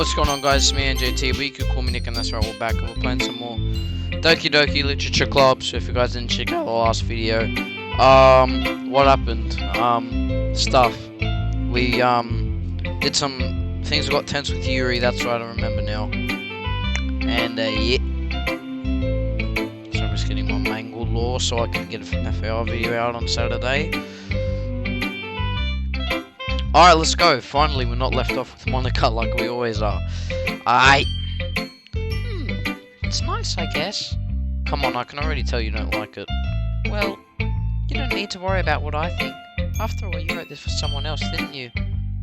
What's going on, guys? It's me and JT, but you could call me Nick, and that's right, we're back and we're playing some more Doki Literature Club. So if you guys didn't check out the last video, what happened? Stuff. We did some things that got tense with Yuri, that's right, I remember now. And yeah. So I'm just getting my mangled law so I can get an FAR video out on Saturday. Alright, let's go. Finally, we're not left off with Monica like we always are. It's nice, I guess. Come on, I can already tell you don't like it. Well, you don't need to worry about what I think. After all, you wrote this for someone else, didn't you?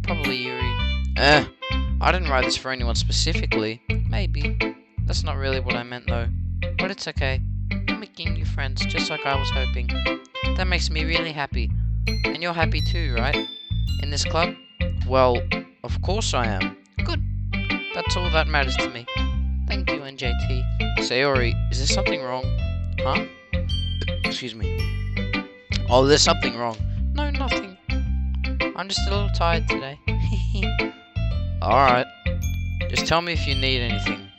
Probably Yuri. I didn't write this for anyone specifically. Maybe. That's not really what I meant, though. But it's okay. You're making new friends, just like I was hoping. That makes me really happy. And you're happy too, right? In this club? Well, of course I am. Good. That's all that matters to me. Thank you, NJT. Sayori, is there something wrong? Huh? Excuse me. Oh, there's something wrong. No, nothing. I'm just a little tired today. Alright. Just tell me if you need anything.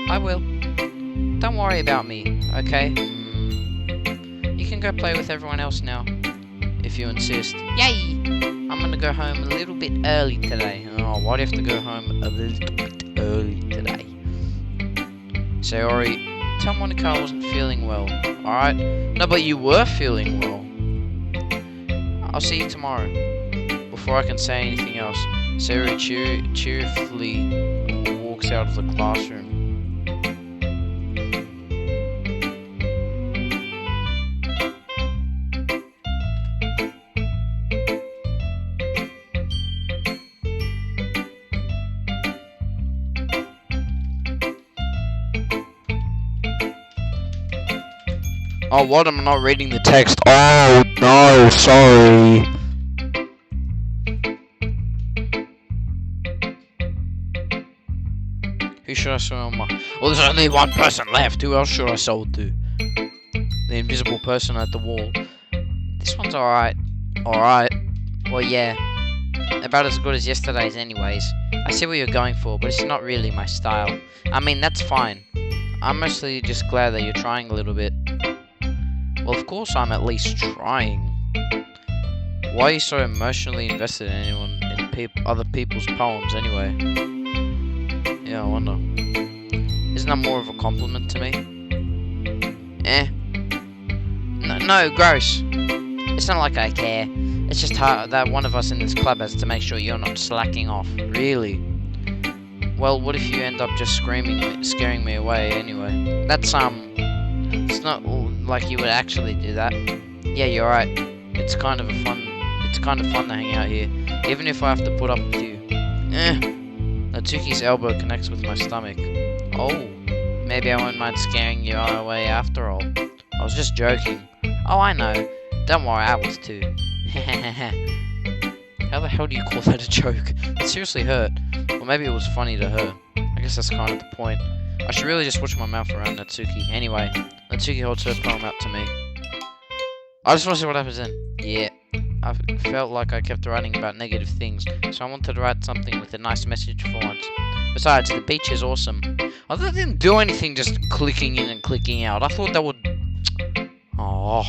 I will. Don't worry about me, okay? You can go play with everyone else now. If you insist. Yay! I'm gonna go home a little bit early today. Oh, why do you have to go home a little bit early today? Sayori, tell Monica I wasn't feeling well, alright? No, but you were feeling well. I'll see you tomorrow. Before I can say anything else, Sayori cheerfully walks out of the classroom. Oh, what? I'm not reading the text. Oh, no, sorry. Who should I sell my... Well, there's only one person left. Who else should I sell to? The invisible person at the wall. This one's alright. Alright. Well, yeah. About as good as yesterday's anyways. I see what you're going for, but it's not really my style. I mean, that's fine. I'm mostly just glad that you're trying a little bit. Well, of course I'm at least trying. Why are you so emotionally invested in other people's poems anyway? Yeah, I wonder. Isn't that more of a compliment to me? No, gross. It's not like I care. It's just hard that one of us in this club has to make sure you're not slacking off. Really? Well, what if you end up just scaring me away anyway? That's, it's not like you would actually do that. Yeah, you're right. It's kind of fun to hang out here, even if I have to put up with you. Natsuki's elbow connects with my stomach. Oh, maybe I won't mind scaring you away after all. I was just joking. Oh, I know. Don't worry, I was too. How the hell do you call that a joke? It seriously hurt. Or maybe it was funny to her. I guess that's kind of the point. I should really just watch my mouth around Natsuki. Anyway, Natsuki holds her poem out to me. I just want to see what happens then. Yeah, I felt like I kept writing about negative things, so I wanted to write something with a nice message for once. Besides, the beach is awesome. I thought it didn't do anything just clicking in and clicking out. I thought that would... Oh,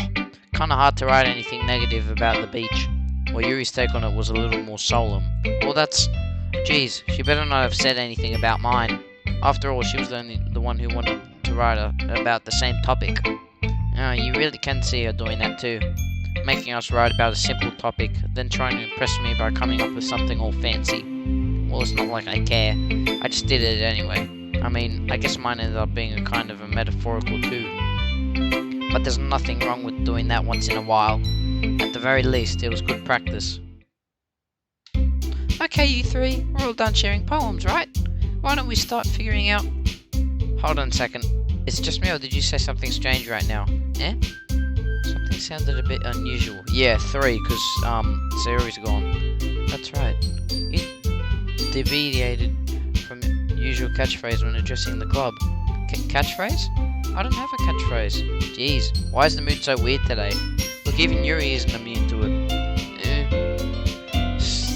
kind of hard to write anything negative about the beach. Well, Yuri's take on it was a little more solemn. Well, that's... Geez, she better not have said anything about mine. After all, she was the one who wanted to write about the same topic. You really can see her doing that too. Making us write about a simple topic, then trying to impress me by coming up with something all fancy. Well, it's not like I care. I just did it anyway. I mean, I guess mine ended up being a kind of a metaphorical too. But there's nothing wrong with doing that once in a while. At the very least, it was good practice. Okay, you three, we're all done sharing poems, right? Why don't we start figuring out... Hold on a second. Is it just me, or did you say something strange right now? Something sounded a bit unusual. Yeah, 3, because, Sayori's gone. That's right. You deviated from your usual catchphrase when addressing the club. Catchphrase? I don't have a catchphrase. Jeez, why is the mood so weird today? Look, even Yuri isn't immune to it.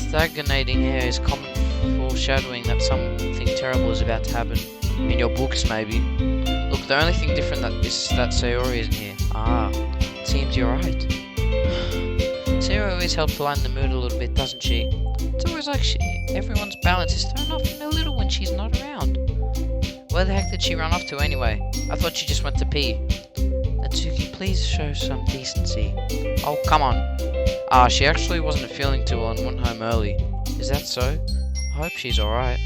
stagnating hair is common foreshadowing that something terrible is about to happen. In your books, maybe. Look, the only thing different is that Sayori isn't here. Ah, it seems you're right. Sayori always helps lighten the mood a little bit, doesn't she? It's always like everyone's balance is thrown off in a little when she's not around. Where the heck did she run off to anyway? I thought she just went to pee. Natsuki, please show some decency. Oh, come on. Ah, she actually wasn't feeling too well and went home early. Is that so? I hope she's alright.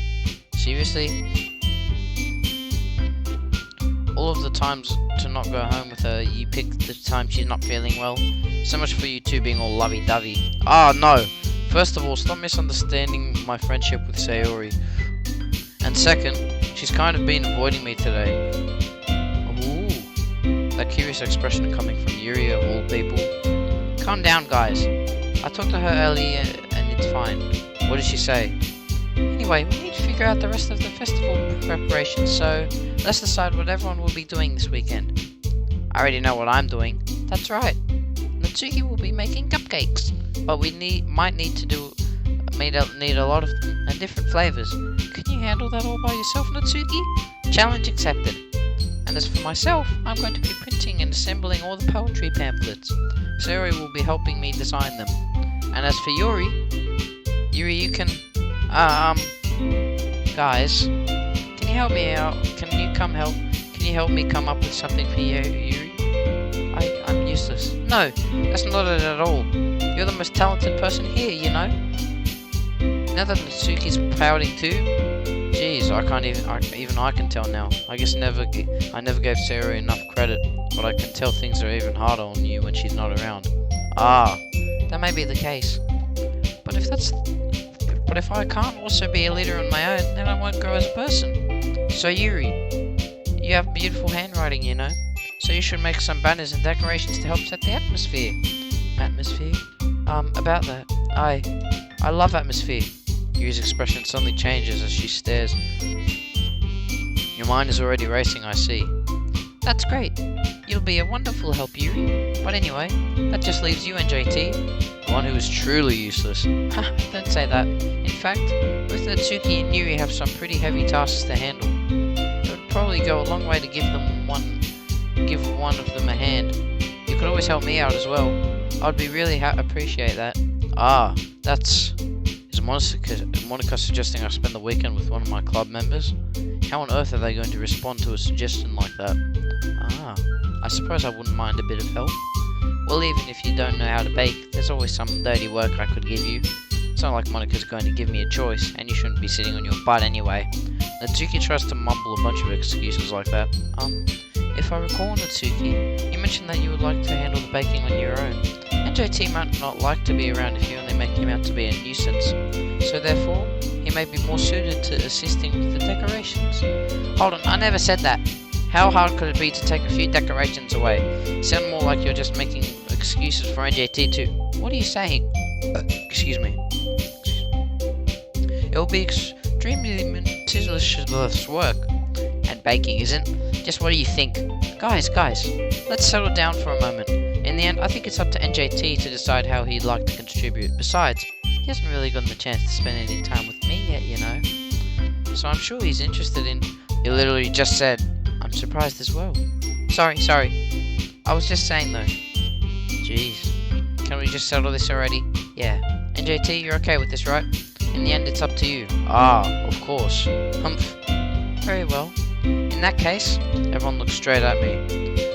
Seriously? All of the times to not go home with her, you pick the time she's not feeling well. So much for you two being all lovey-dovey. Ah, no! First of all, stop misunderstanding my friendship with Sayori. And second, she's kind of been avoiding me today. Ooh, that curious expression coming from Yuri of all people. Calm down, guys. I talked to her earlier and it's fine. What did she say? Anyway, we need to figure out the rest of the festival preparations, so let's decide what everyone will be doing this weekend. I already know what I'm doing. That's right. Natsuki will be making cupcakes, but we might need a lot of them and different flavors. Can you handle that all by yourself, Natsuki? Challenge accepted. And as for myself, I'm going to be printing and assembling all the poetry pamphlets. Sayori will be helping me design them. And as for Yuri, you can, guys, can you help me out? Can you help me come up with something for Yuri? I'm useless. No, that's not it at all. You're the most talented person here, you know? Now that Natsuki's pouting too, jeez, even I can tell now. I guess I never gave Sayori enough credit, but I can tell things are even harder on you when she's not around. Ah, that may be the case. But if I can't also be a leader on my own, then I won't grow as a person. So Yuri, you have beautiful handwriting, you know? So you should make some banners and decorations to help set the atmosphere. Atmosphere? About that. I love atmosphere. Yuri's expression suddenly changes as she stares. Your mind is already racing, I see. That's great. You'll be a wonderful help, Yuri. But anyway, that just leaves you and JT. The one who is truly useless. Ha, don't say that. In fact, both Natsuki and Yuri have some pretty heavy tasks to handle. It would probably go a long way to give one of them a hand. You could always help me out as well. I'd be really appreciate that. Ah, is Monica suggesting I spend the weekend with one of my club members? How on earth are they going to respond to a suggestion like that? Ah, I suppose I wouldn't mind a bit of help. Well, even if you don't know how to bake, there's always some dirty work I could give you. It's not like Monica's going to give me a choice, and you shouldn't be sitting on your butt anyway. Natsuki tries to mumble a bunch of excuses like that. If I recall, Natsuki, you mentioned that you would like to handle the baking on your own. And JT might not like to be around if you only make him out to be a nuisance. So therefore, he may be more suited to assisting with the decorations. Hold on, I never said that. How hard could it be to take a few decorations away? You sound more like you're just making excuses for NJT too. What are you saying? Excuse me. It will be extremely meticulous work. And baking isn't. Just what do you think? Guys, let's settle down for a moment. In the end, I think it's up to NJT to decide how he'd like to contribute. Besides, he hasn't really gotten the chance to spend any time with me yet, you know. So I'm sure he's interested in... You literally just said, I'm surprised as well. Sorry. I was just saying though. Jeez. Can we just settle this already? Yeah. NJT, you're okay with this, right? In the end, it's up to you. Ah, of course. Humph. Very well. In that case, everyone looks straight at me.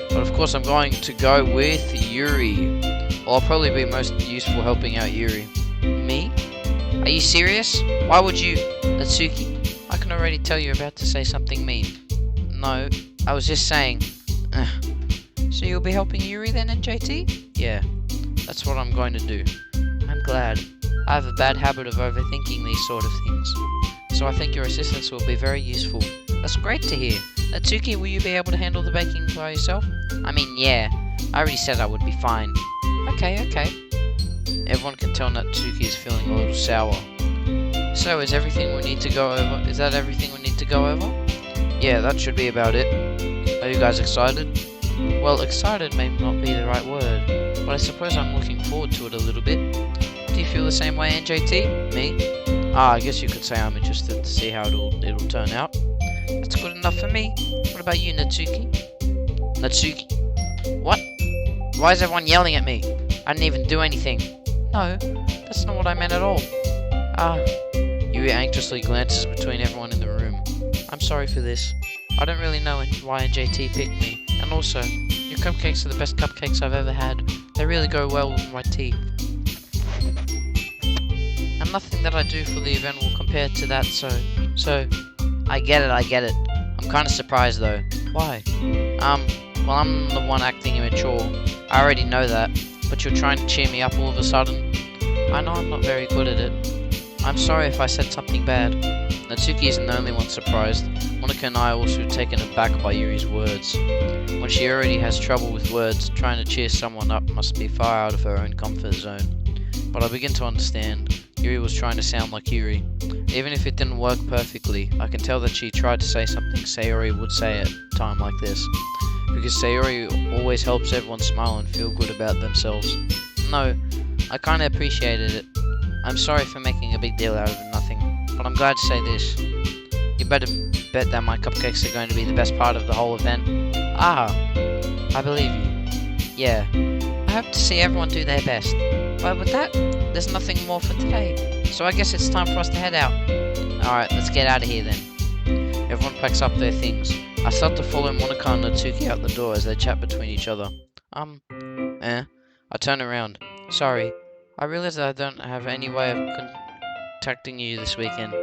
But of course I'm going to go with Yuri. Well, I'll probably be most useful helping out Yuri. Me? Are you serious? Why would you? Natsuki, I can already tell you're about to say something mean. No, I was just saying. So you'll be helping Yuri then, NJT? Yeah, that's what I'm going to do. I'm glad. I have a bad habit of overthinking these sort of things. So I think your assistance will be very useful. That's great to hear. Natsuki, will you be able to handle the baking by yourself? I mean, yeah. I already said I would be fine. Okay. Everyone can tell Natsuki is feeling a little sour. So, is that everything we need to go over? Yeah, that should be about it. Are you guys excited? Well, excited may not be the right word, but I suppose I'm looking forward to it a little bit. Do you feel the same way, NJT? Me? Ah, I guess you could say I'm interested to see how it'll turn out. That's good enough for me. What about you, Natsuki? Natsuki? What? Why is everyone yelling at me? I didn't even do anything. No, that's not what I meant at all. Ah. Yuri anxiously glances between everyone in the room. I'm sorry for this. I don't really know why NJT picked me. And also, your cupcakes are the best cupcakes I've ever had. They really go well with my tea. And nothing that I do for the event will compare to that, so... I get it. I'm kinda surprised though. Why? Well, I'm the one acting immature. I already know that. But you're trying to cheer me up all of a sudden. I know I'm not very good at it. I'm sorry if I said something bad. Natsuki isn't the only one surprised. Monika and I are also taken aback by Yuri's words. When she already has trouble with words, trying to cheer someone up must be far out of her own comfort zone. But I begin to understand. Yuri was trying to sound like Yuri. Even if it didn't work perfectly, I can tell that she tried to say something Sayori would say at a time like this. Because Sayori always helps everyone smile and feel good about themselves. No, I kinda appreciated it. I'm sorry for making a big deal out of nothing, but I'm glad to say this. You better bet that my cupcakes are going to be the best part of the whole event. Ah, I believe you. Yeah, I hope to see everyone do their best. But with that, there's nothing more for today. So I guess it's time for us to head out. Alright, let's get out of here then. Everyone packs up their things. I start to follow Monika and Natsuki out the door as they chat between each other. I turn around. Sorry. I realize that I don't have any way of contacting you this weekend.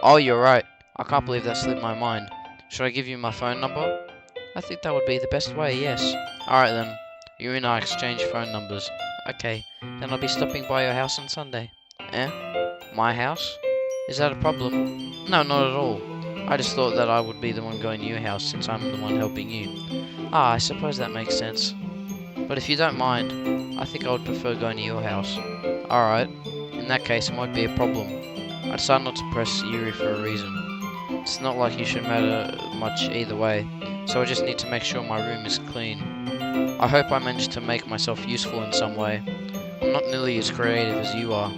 Oh, you're right. I can't believe that slipped my mind. Should I give you my phone number? I think that would be the best way, yes. Alright then. You and I exchange phone numbers. Okay, then I'll be stopping by your house on Sunday. My house? Is that a problem? No, not at all. I just thought that I would be the one going to your house since I'm the one helping you. Ah, I suppose that makes sense. But if you don't mind, I think I would prefer going to your house. Alright, in that case it won't be a problem. I decided not to press Yuri for a reason. It's not like you should matter much either way, so I just need to make sure my room is clean. I hope I managed to make myself useful in some way. I'm not nearly as creative as you are.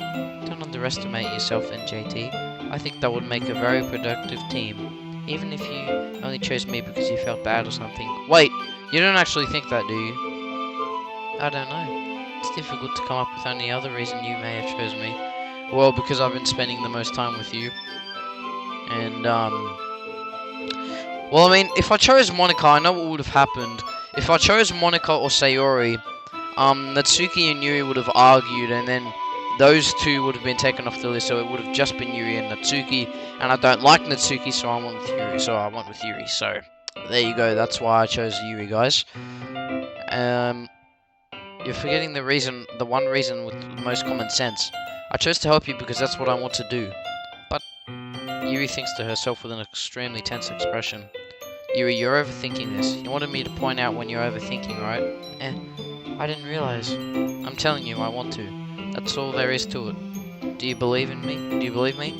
Don't underestimate yourself, NJT. I think that would make a very productive team. Even if you only chose me because you felt bad or something. Wait, you don't actually think that, do you? I don't know. It's difficult to come up with any other reason you may have chose me. Well, because I've been spending the most time with you. And, well, I mean, if I chose Monika, I know what would have happened. If I chose Monika or Sayori, Natsuki and Yuri would have argued, and then those two would have been taken off the list, so it would have just been Yuri and Natsuki, and I don't like Natsuki, so I went with Yuri, so there you go, that's why I chose Yuri, guys. You're forgetting the one reason with the most common sense. I chose to help you because that's what I want to do. But Yuri thinks to herself with an extremely tense expression. Yuri, you're overthinking this. You wanted me to point out when you're overthinking, right? I didn't realize. I'm telling you, I want to. That's all there is to it. Do you believe in me? Do you believe me?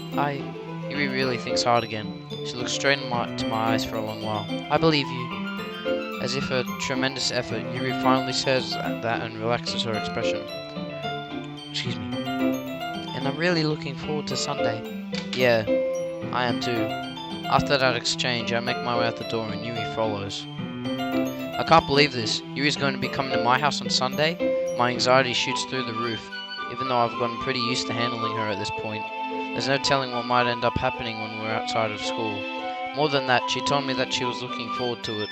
Yuri really thinks hard again. She looks straight into my eyes for a long while. I believe you. As if a tremendous effort, Yuri finally says that and relaxes her expression. Excuse me. And I'm really looking forward to Sunday. Yeah, I am too. After that exchange, I make my way out the door and Yuri follows. I can't believe this. Yuri's going to be coming to my house on Sunday? My anxiety shoots through the roof, even though I've gotten pretty used to handling her at this point. There's no telling what might end up happening when we're outside of school. More than that, she told me that she was looking forward to it.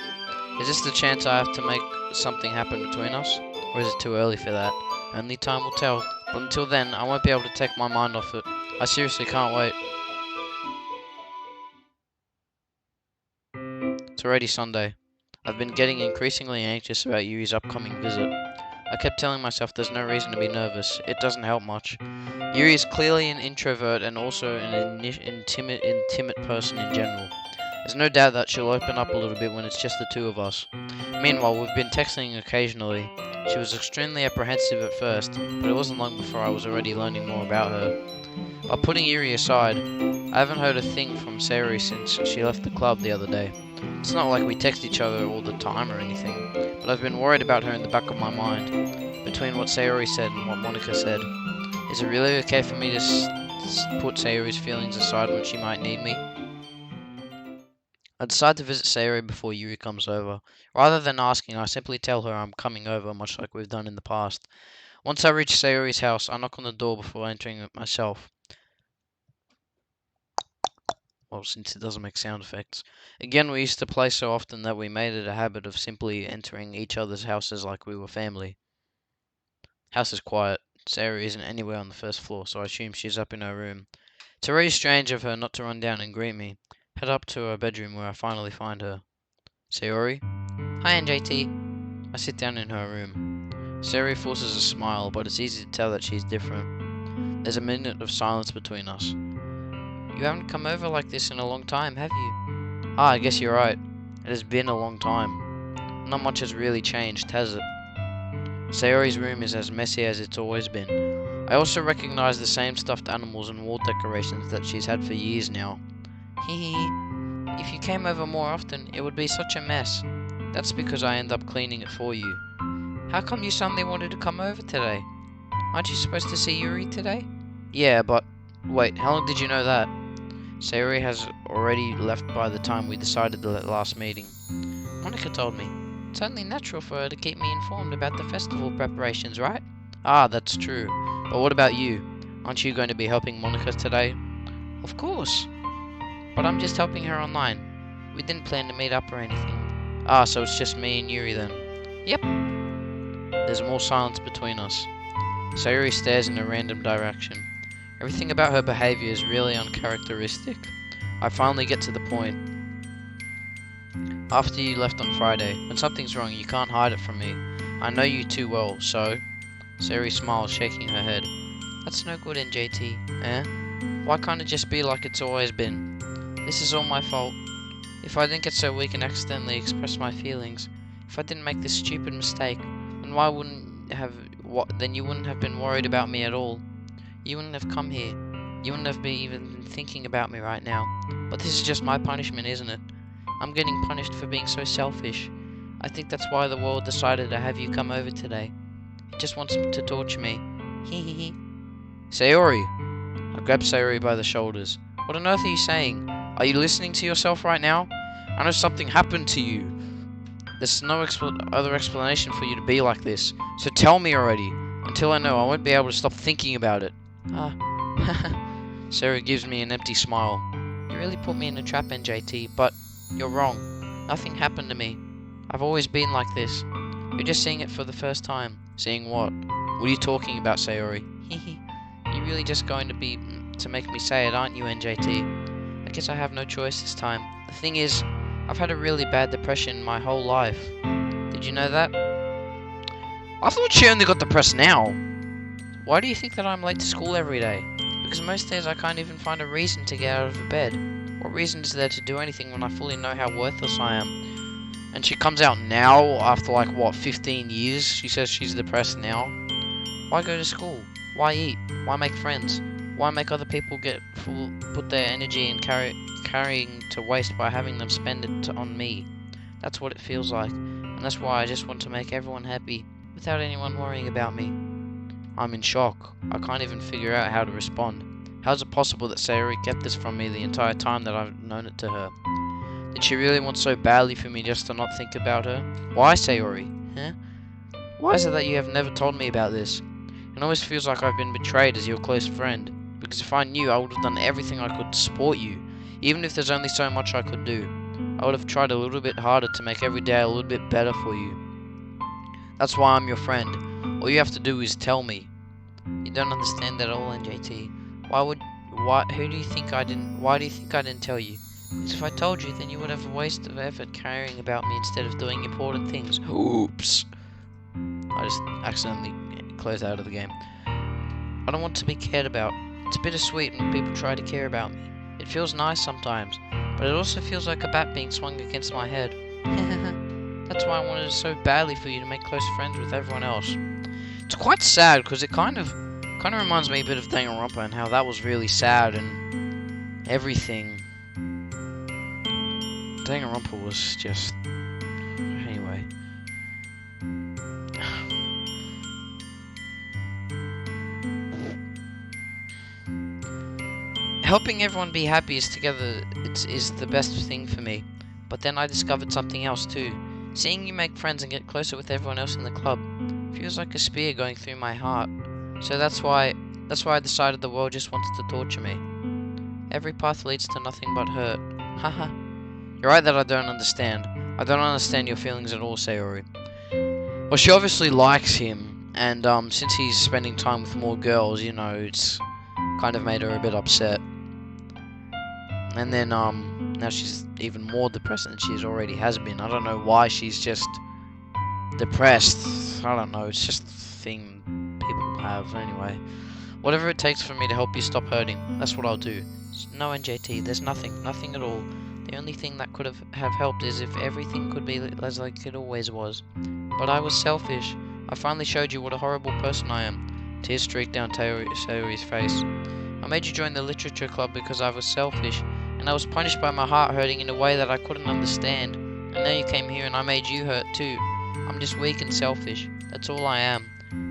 Is this the chance I have to make something happen between us? Or is it too early for that? Only time will tell. But until then, I won't be able to take my mind off it. I seriously can't wait. It's already Sunday. I've been getting increasingly anxious about Yuri's upcoming visit. I kept telling myself there's no reason to be nervous. It doesn't help much. Yuri is clearly an introvert and also an intimate person in general. There's no doubt that she'll open up a little bit when it's just the two of us. Meanwhile, we've been texting occasionally. She was extremely apprehensive at first, but it wasn't long before I was already learning more about her. By putting Yuri aside, I haven't heard a thing from Sayori since she left the club the other day. It's not like we text each other all the time or anything, but I've been worried about her in the back of my mind, between what Sayori said and what Monika said. Is it really okay for me to put Sayori's feelings aside when she might need me? I decide to visit Sayori before Yuri comes over. Rather than asking, I simply tell her I'm coming over, much like we've done in the past. Once I reach Sayori's house, I knock on the door before entering it myself. Well, since it doesn't make sound effects. Again, we used to play so often that we made it a habit of simply entering each other's houses like we were family. House is quiet. Sayori isn't anywhere on the first floor, so I assume she's up in her room. It's already strange of her not to run down and greet me. Head up to her bedroom where I finally find her. Sayori? Hi, NJT. I sit down in her room. Sayori forces a smile, but it's easy to tell that she's different. There's a minute of silence between us. You haven't come over like this in a long time, have you? Ah, I guess you're right. It has been a long time. Not much has really changed, has it? Sayori's room is as messy as it's always been. I also recognize the same stuffed animals and wall decorations that she's had for years now. Hehe. If you came over more often, it would be such a mess. That's because I end up cleaning it for you. How come you suddenly wanted to come over today? Aren't you supposed to see Yuri today? Yeah, but... Wait, how long did you know that? Sayori has already left by the time we decided the last meeting. Monica told me. It's only natural for her to keep me informed about the festival preparations, right? Ah, that's true. But what about you? Aren't you going to be helping Monica today? Of course. But I'm just helping her online. We didn't plan to meet up or anything. Ah, so it's just me and Yuri then? Yep. There's more silence between us. Sayori stares in a random direction. Everything about her behavior is really uncharacteristic. I finally get to the point. After you left on Friday, when something's wrong, you can't hide it from me. I know you too well, so... Sayori smiles, shaking her head. That's no good, NJT. Eh? Why can't it just be like it's always been? This is all my fault. If I didn't get so weak and accidentally express my feelings, if I didn't make this stupid mistake, then then you wouldn't have been worried about me at all. You wouldn't have come here. You wouldn't have even been thinking about me right now. But this is just my punishment, isn't it? I'm getting punished for being so selfish. I think that's why the world decided to have you come over today. It just wants to torture me. Hehehe. Sayori! I grab Sayori by the shoulders. What on earth are you saying? Are you listening to yourself right now? I know something happened to you. There's no other explanation for you to be like this. So tell me already. Until I know, I won't be able to stop thinking about it. Ah. Sayori gives me an empty smile. You really put me in a trap, NJT, but you're wrong. Nothing happened to me. I've always been like this. You're just seeing it for the first time. Seeing what? What are you talking about, Sayori? Hehe. You're really just going to make me say it, aren't you, NJT? I guess I have no choice this time. The thing is, I've had a really bad depression my whole life. Did you know that? I thought she only got depressed now. Why do you think that I'm late to school every day? Because most days I can't even find a reason to get out of bed. What reason is there to do anything when I fully know how worthless I am? And she comes out now after like, what, 15 years? She says she's depressed now. Why go to school? Why eat? Why make friends? Why make other people put their energy in carrying to waste by having them spend it on me? That's what it feels like. And that's why I just want to make everyone happy without anyone worrying about me. I'm in shock. I can't even figure out how to respond. How is it possible that Sayori kept this from me the entire time that I've known it to her? Did she really want so badly for me just to not think about her? Why, Sayori? Huh? Why is it that you have never told me about this? It always feels like I've been betrayed as your close friend. Because if I knew, I would have done everything I could to support you. Even if there's only so much I could do. I would have tried a little bit harder to make every day a little bit better for you. That's why I'm your friend. All you have to do is tell me. You don't understand that at all, NJT. Why do you think I didn't tell you? Because if I told you, then you would have a waste of effort caring about me instead of doing important things. Oops. I just accidentally closed out of the game. I don't want to be cared about. It's bittersweet when people try to care about me. It feels nice sometimes, but it also feels like a bat being swung against my head. That's why I wanted it so badly for you to make close friends with everyone else. It's quite sad because it kind of reminds me a bit of Danganronpa and how that was really sad and everything. Danganronpa was just... Anyway. Helping everyone be happy is the best thing for me. But then I discovered something else too. Seeing you make friends and get closer with everyone else in the club feels like a spear going through my heart. So that's why I decided the world just wanted to torture me. Every path leads to nothing but hurt. Haha. You're right that I don't understand. I don't understand your feelings at all, Sayori. Well, she obviously likes him, and since he's spending time with more girls, you know, it's kind of made her a bit upset. And then now she's even more depressed than she already has been. I don't know why she's just depressed. I don't know, it's just a thing people have anyway. Whatever it takes for me to help you stop hurting, that's what I'll do. No, NJT, there's nothing at all. The only thing that could have helped is if everything could be as like it always was. But I was selfish. I finally showed you what a horrible person I am. Tears streaked down Sayori's face. I made you join the literature club because I was selfish, and I was punished by my heart hurting in a way that I couldn't understand. And now you came here and I made you hurt too. I'm just weak and selfish. That's all I am.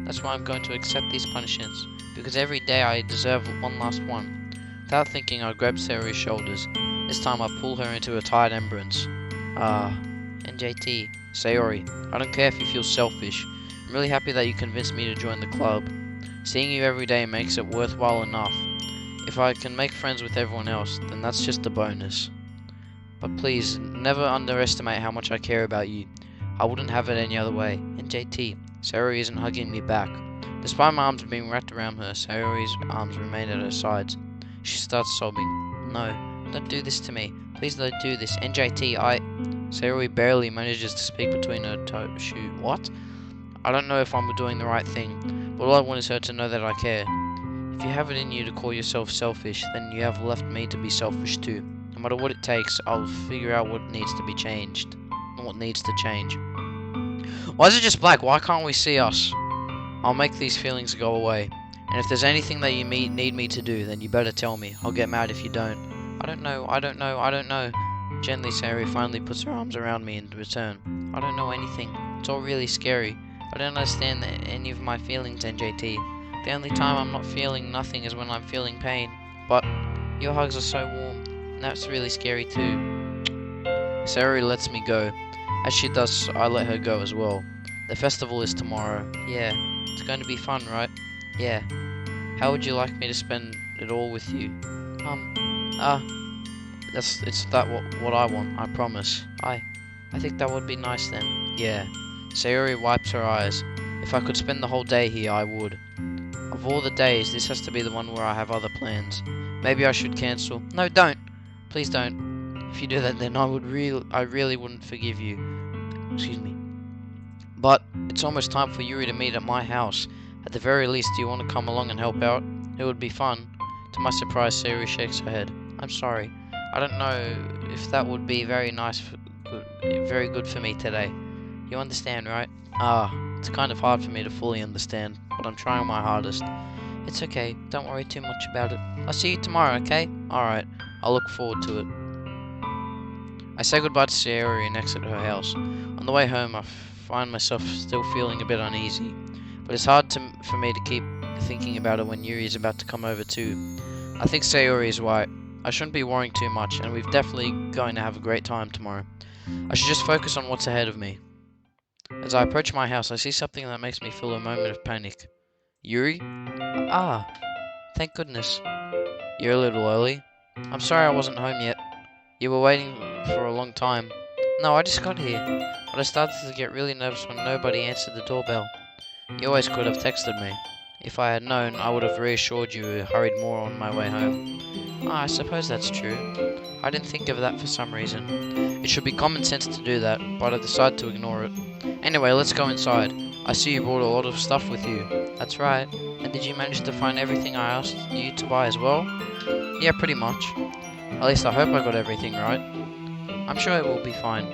That's why I'm going to accept these punishments, because every day I deserve one last one. Without thinking, I grabbed Sayori's shoulders. This time I pull her into a tight embrace. NJT, Sayori, I don't care if you feel selfish. I'm really happy that you convinced me to join the club. Seeing you every day makes it worthwhile enough. If I can make friends with everyone else, then that's just a bonus. But please, never underestimate how much I care about you. I wouldn't have it any other way. NJT, Sayori isn't hugging me back. Despite my arms being wrapped around her, Sayori's arms remain at her sides. She starts sobbing. No, don't do this to me. Please don't do this. NJT, Sayori barely manages to speak between her shoe. What? I don't know if I'm doing the right thing, but all I want is her to know that I care. If you have it in you to call yourself selfish, then you have left me to be selfish too. No matter what it takes, I'll figure out what needs to be changed. And what needs to change. Why is it just black? Why can't we see us? I'll make these feelings go away. And if there's anything that you need me to do, then you better tell me. I'll get mad if you don't. I don't know. Gently, Sayori finally puts her arms around me in return. I don't know anything. It's all really scary. I don't understand any of my feelings, NJT. The only time I'm not feeling nothing is when I'm feeling pain. But your hugs are so warm, and that's really scary too. Sayori lets me go. As she does, I let her go as well. The festival is tomorrow. Yeah, it's going to be fun, right? Yeah. How would you like me to spend it all with you? It's what I want, I promise. I think that would be nice then. Yeah. Sayori wipes her eyes. If I could spend the whole day here, I would. Of all the days, this has to be the one where I have other plans. Maybe I should cancel. No, don't. Please don't. If you do that, then I really wouldn't forgive you. Excuse me. But it's almost time for Yuri to meet at my house. At the very least, do you want to come along and help out? It would be fun. To my surprise, Sayori shakes her head. I'm sorry. I don't know if that would be very good for me today. You understand, right? It's kind of hard for me to fully understand, but I'm trying my hardest. It's okay. Don't worry too much about it. I'll see you tomorrow, okay? Alright. I'll look forward to it. I say goodbye to Sayori and exit her house. On the way home, I find myself still feeling a bit uneasy. But it's hard for me to keep thinking about it when Yuri is about to come over too. I think Sayori is right. I shouldn't be worrying too much, and we're definitely going to have a great time tomorrow. I should just focus on what's ahead of me. As I approach my house, I see something that makes me feel a moment of panic. Yuri? Thank goodness. You're a little early. I'm sorry I wasn't home yet. You were waiting for a long time. No, I just got here. But I started to get really nervous when nobody answered the doorbell. You always could have texted me. If I had known, I would have reassured you and hurried more on my way home. I suppose that's true. I didn't think of that for some reason. It should be common sense to do that, but I decided to ignore it. Anyway, let's go inside. I see you brought a lot of stuff with you. That's right. And did you manage to find everything I asked you to buy as well? Yeah, pretty much. At least I hope I got everything right. I'm sure it will be fine.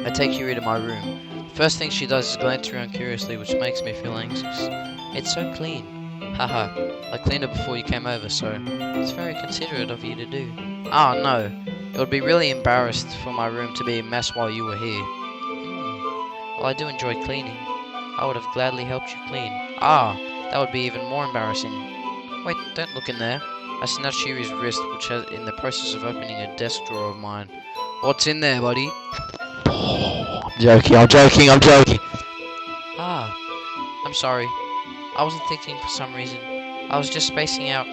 I take Yuri to my room. The first thing she does is glance around curiously, which makes me feel anxious. It's so clean. Haha, I cleaned it before you came over, so it's very considerate of you to do. No. It would be really embarrassed for my room to be a mess while you were here. Well, I do enjoy cleaning. I would have gladly helped you clean. That would be even more embarrassing. Wait, don't look in there. I snatched Yuri's wrist, which is in the process of opening a desk drawer of mine. What's in there, buddy? I'm joking. Ah, I'm sorry. I wasn't thinking for some reason. I was just spacing out.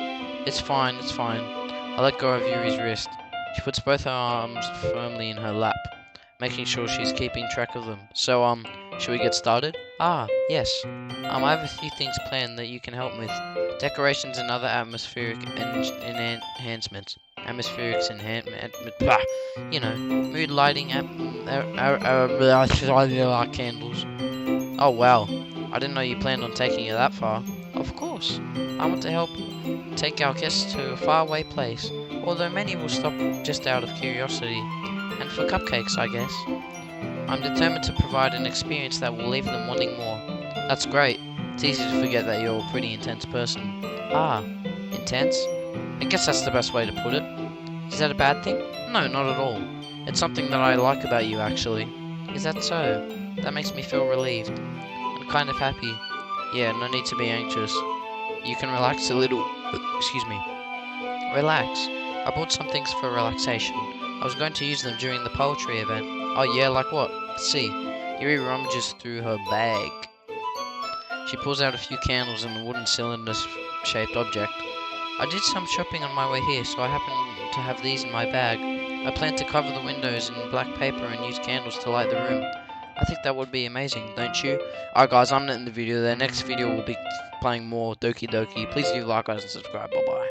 It's fine. I let go of Yuri's wrist. She puts both her arms firmly in her lap, making sure she's keeping track of them. So, should we get started? Ah, yes. I have a few things planned that you can help with. Decorations and other atmospheric enhancements. You know, mood lighting, candles. Oh wow, I didn't know you planned on taking it that far. Of course, I want to help take our guests to a faraway place, although many will stop just out of curiosity, and for cupcakes, I guess. I'm determined to provide an experience that will leave them wanting more. That's great. It's easy to forget that you're a pretty intense person. Ah, intense? I guess that's the best way to put it. Is that a bad thing? No, not at all. It's something that I like about you, actually. Is that so? That makes me feel relieved. And kind of happy. Yeah, no need to be anxious. You can relax a little. Excuse me. Relax. I bought some things for relaxation. I was going to use them during the poetry event. Oh yeah, like what? Let's see. Yuri rummages through her bag. She pulls out a few candles and a wooden cylinder-shaped object. I did some shopping on my way here, so I happen to have these in my bag. I plan to cover the windows in black paper and use candles to light the room. I think that would be amazing, don't you? Alright guys, I'm ending the video there. Next video we'll be playing more Doki Doki. Please leave a like, guys, and subscribe. Bye bye.